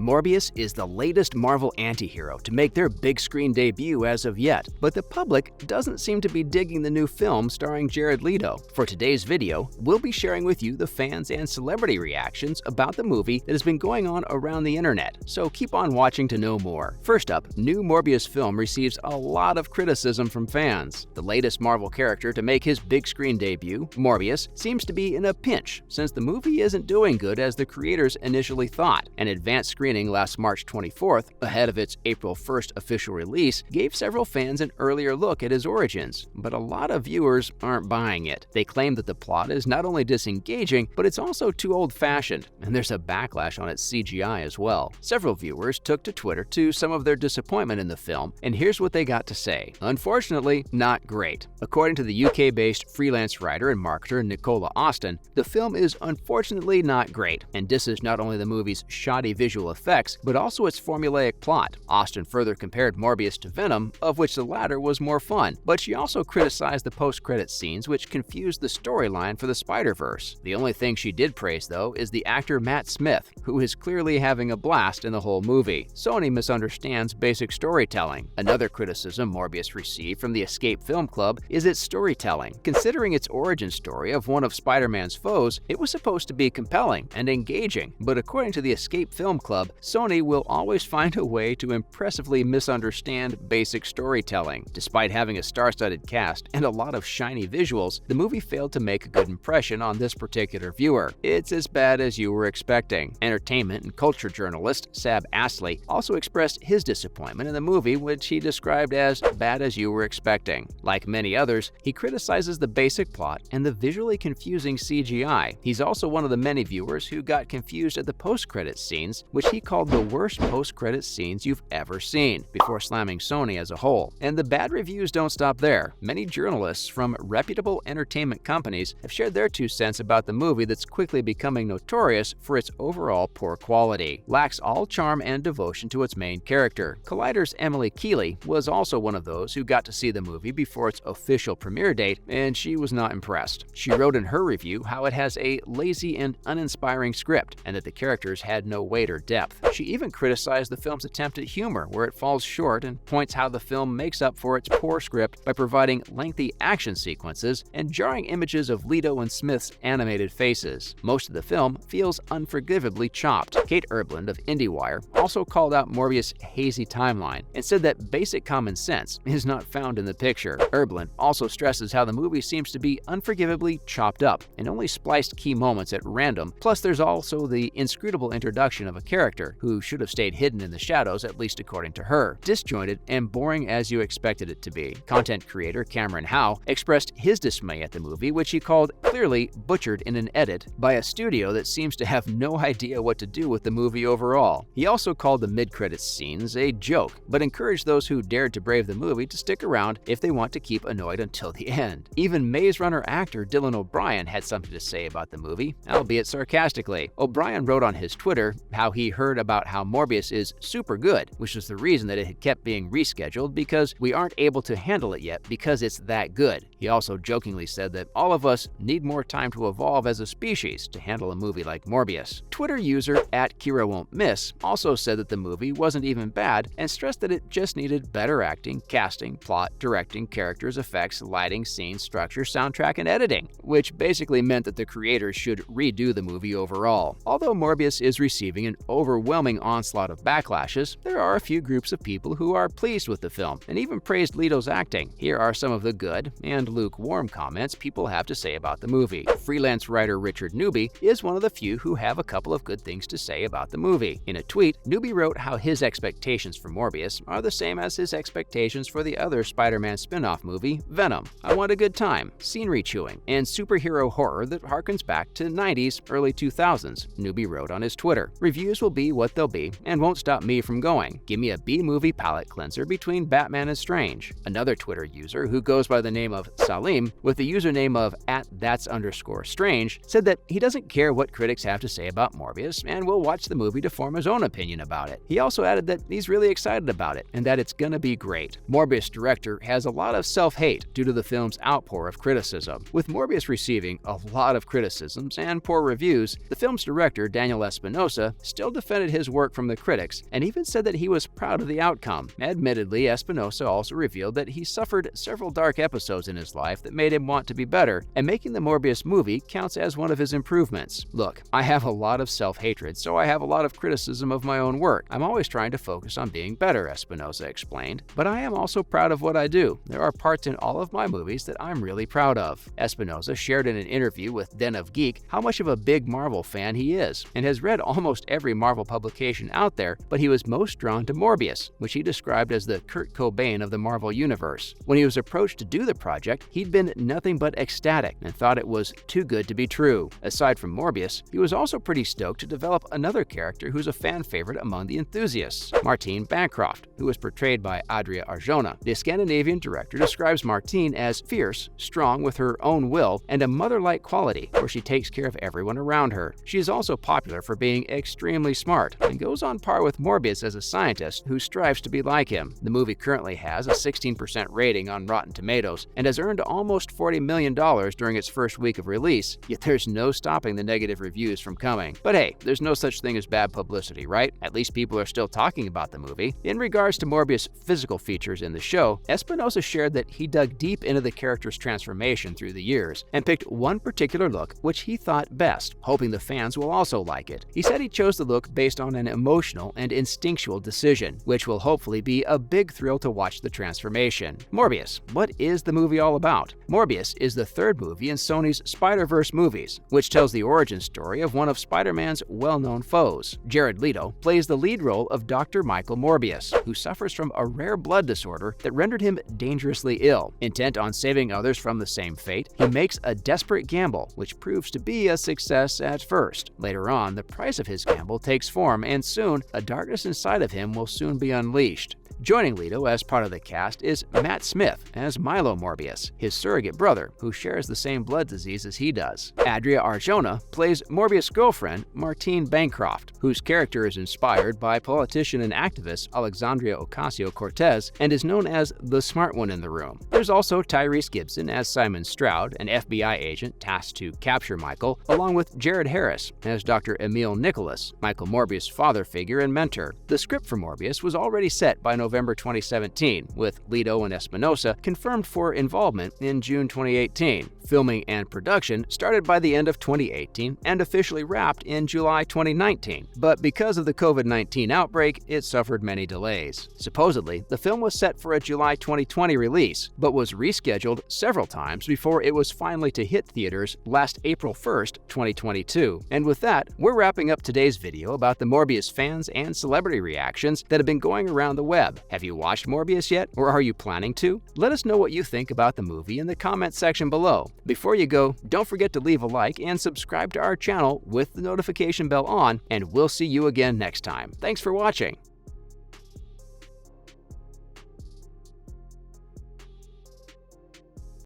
Morbius is the latest Marvel antihero to make their big screen debut as of yet, but the public doesn't seem to be digging the new film starring Jared Leto. For today's video, we'll be sharing with you the fans and celebrity reactions about the movie that has been going on around the internet, so keep on watching to know more. First up, new Morbius film receives a lot of criticism from fans. The latest Marvel character to make his big screen debut, Morbius, seems to be in a pinch since the movie isn't doing good as the creators initially thought. An advanced screening last March 24th, ahead of its April 1st official release, gave several fans an earlier look at his origins, but a lot of viewers aren't buying it. They claim that the plot is not only disengaging, but it's also too old-fashioned, and there's a backlash on its CGI as well. Several viewers took to Twitter to some of their disappointment in the film, and here's what they got to say. Unfortunately, not great. According to the UK-based freelance writer and marketer Nicola Austin, the film is unfortunately not great, and disses not only the movie's shoddy visual effects, but also its formulaic plot. Austin further compared Morbius to Venom, of which the latter was more fun, but she also criticized the post-credit scenes which confused the storyline for the Spider-Verse. The only thing she did praise, though, is the actor Matt Smith, who is clearly having a blast in the whole movie. Sony misunderstands basic storytelling. Another criticism Morbius received from the Escape Film Club is its storytelling. Considering its origin story of one of Spider-Man's foes, it was supposed to be compelling and engaging, but according to the Escape Film Club, Sony will always find a way to impressively misunderstand basic storytelling. Despite having a star-studded cast and a lot of shiny visuals, the movie failed to make a good impression on this particular viewer. It's as bad as you were expecting. Entertainment and culture journalist Sab Astley also expressed his disappointment in the movie, which he described as bad as you were expecting. Like many others, he criticizes the basic plot and the visually confusing CGI. He's also one of the many viewers who got confused at the post-credit scenes, which he called the worst post-credit scenes you've ever seen, before slamming Sony as a whole. And the bad reviews don't stop there. Many journalists from reputable entertainment companies have shared their 2 cents about the movie that's quickly becoming notorious for its overall poor quality. Lacks all charm and devotion to its main character. Collider's Emily Keeley was also one of those who got to see the movie before its official premiere date, and she was not impressed. She wrote in her review how it has a lazy and uninspiring script, and that the characters had no weight or depth. She even criticized the film's attempt at humor, where it falls short, and points how the film makes up for its poor script by providing lengthy action sequences and jarring images of Leto and Smith's animated faces. Most of the film feels unforgivably chopped. Kate Erbland of IndieWire also called out Morbius' hazy timeline and said that basic common sense is not found in the picture. Erbland also stresses how the movie seems to be unforgivably chopped up and only spliced key moments at random, plus there's also the inscrutable introduction of a character who should have stayed hidden in the shadows, at least according to her. Disjointed and boring as you expected it to be. Content creator Cameron Howe expressed his dismay at the movie, which he called clearly butchered in an edit by a studio that seems to have no idea what to do with the movie overall. He also called the mid-credits scenes a joke, but encouraged those who dared to brave the movie to stick around if they want to keep annoyed until the end. Even Maze Runner actor Dylan O'Brien had something to say about the movie, albeit sarcastically. O'Brien wrote on his Twitter how he heard about how Morbius is super good, which was the reason that it had kept being rescheduled because we aren't able to handle it yet because it's that good. He also jokingly said that all of us need more time to evolve as a species to handle a movie like Morbius. Twitter user @KiraWon'tMiss also said that the movie wasn't even bad and stressed that it just needed better acting, casting, plot, directing, characters, effects, lighting, scenes, structure, soundtrack, and editing, which basically meant that the creators should redo the movie overall. Although Morbius is receiving an overwhelming onslaught of backlashes, there are a few groups of people who are pleased with the film and even praised Leto's acting. Here are some of the good and lukewarm comments people have to say about the movie. Freelance writer Richard Newby is one of the few who have a couple of good things to say about the movie. In a tweet, Newby wrote how his expectations for Morbius are the same as his expectations for the other Spider-Man spin-off movie, Venom. I want a good time, scenery chewing, and superhero horror that harkens back to 90s, early 2000s, Newby wrote on his Twitter. Reviews will be what they'll be and won't stop me from going. Give me a B-movie palate cleanser between Batman and Strange. Another Twitter user who goes by the name of Salim, with the username of @that's_strange, said that he doesn't care what critics have to say about Morbius and will watch the movie to form his own opinion about it. He also added that he's really excited about it and that it's gonna be great. Morbius director has a lot of self-hate due to the film's outpour of criticism. With Morbius receiving a lot of criticisms and poor reviews, the film's director, Daniel Espinosa, still defends defended his work from the critics and even said that he was proud of the outcome. Admittedly, Espinosa also revealed that he suffered several dark episodes in his life that made him want to be better, and making the Morbius movie counts as one of his improvements. "Look, I have a lot of self-hatred, so I have a lot of criticism of my own work. I'm always trying to focus on being better," Espinosa explained. "But I am also proud of what I do. There are parts in all of my movies that I'm really proud of." Espinosa shared in an interview with Den of Geek how much of a big Marvel fan he is, and has read almost every Marvel publication out there, but he was most drawn to Morbius, which he described as the Kurt Cobain of the Marvel Universe. When he was approached to do the project, he'd been nothing but ecstatic and thought it was too good to be true. Aside from Morbius, he was also pretty stoked to develop another character who's a fan favorite among the enthusiasts, Martine Bancroft, who was portrayed by Adria Arjona. The Scandinavian director describes Martine as fierce, strong with her own will, and a mother-like quality where she takes care of everyone around her. She is also popular for being extremely smart and goes on par with Morbius as a scientist who strives to be like him. The movie currently has a 16% rating on Rotten Tomatoes and has earned almost $40 million during its first week of release, yet there's no stopping the negative reviews from coming. But hey, there's no such thing as bad publicity, right? At least people are still talking about the movie. In regards to Morbius' physical features in the show, Espinosa shared that he dug deep into the character's transformation through the years and picked one particular look which he thought best, hoping the fans will also like it. He said he chose the look based on an emotional and instinctual decision, which will hopefully be a big thrill to watch the transformation. Morbius. What is the movie all about? Morbius is the third movie in Sony's Spider-Verse movies, which tells the origin story of one of Spider-Man's well-known foes. Jared Leto plays the lead role of Dr. Michael Morbius, who suffers from a rare blood disorder that rendered him dangerously ill. Intent on saving others from the same fate, he makes a desperate gamble, which proves to be a success at first. Later on, the price of his gamble takes form, and soon, a darkness inside of him will soon be unleashed. Joining Leto as part of the cast is Matt Smith as Milo Morbius, his surrogate brother, who shares the same blood disease as he does. Adria Arjona plays Morbius' girlfriend, Martine Bancroft, whose character is inspired by politician and activist Alexandria Ocasio-Cortez and is known as the smart one in the room. There's also Tyrese Gibson as Simon Stroud, an FBI agent tasked to capture Michael, along with Jared Harris as Dr. Emil Nicholas, Michael Morbius' father figure and mentor. The script for Morbius was already set by November 2017, with Leto and Espinosa confirmed for involvement in June 2018. Filming and production started by the end of 2018 and officially wrapped in July 2019, but because of the COVID-19 outbreak, it suffered many delays. Supposedly, the film was set for a July 2020 release, but was rescheduled several times before it was finally to hit theaters last April 1st, 2022. And with that, we're wrapping up today's video about the Morbius fans and celebrity reactions that have been going around the web. Have you watched Morbius yet, or are you planning to? Let us know what you think about the movie in the comment section below. Before you go, don't forget to leave a like and subscribe to our channel with the notification bell on, and we'll see you again next time. Thanks for watching.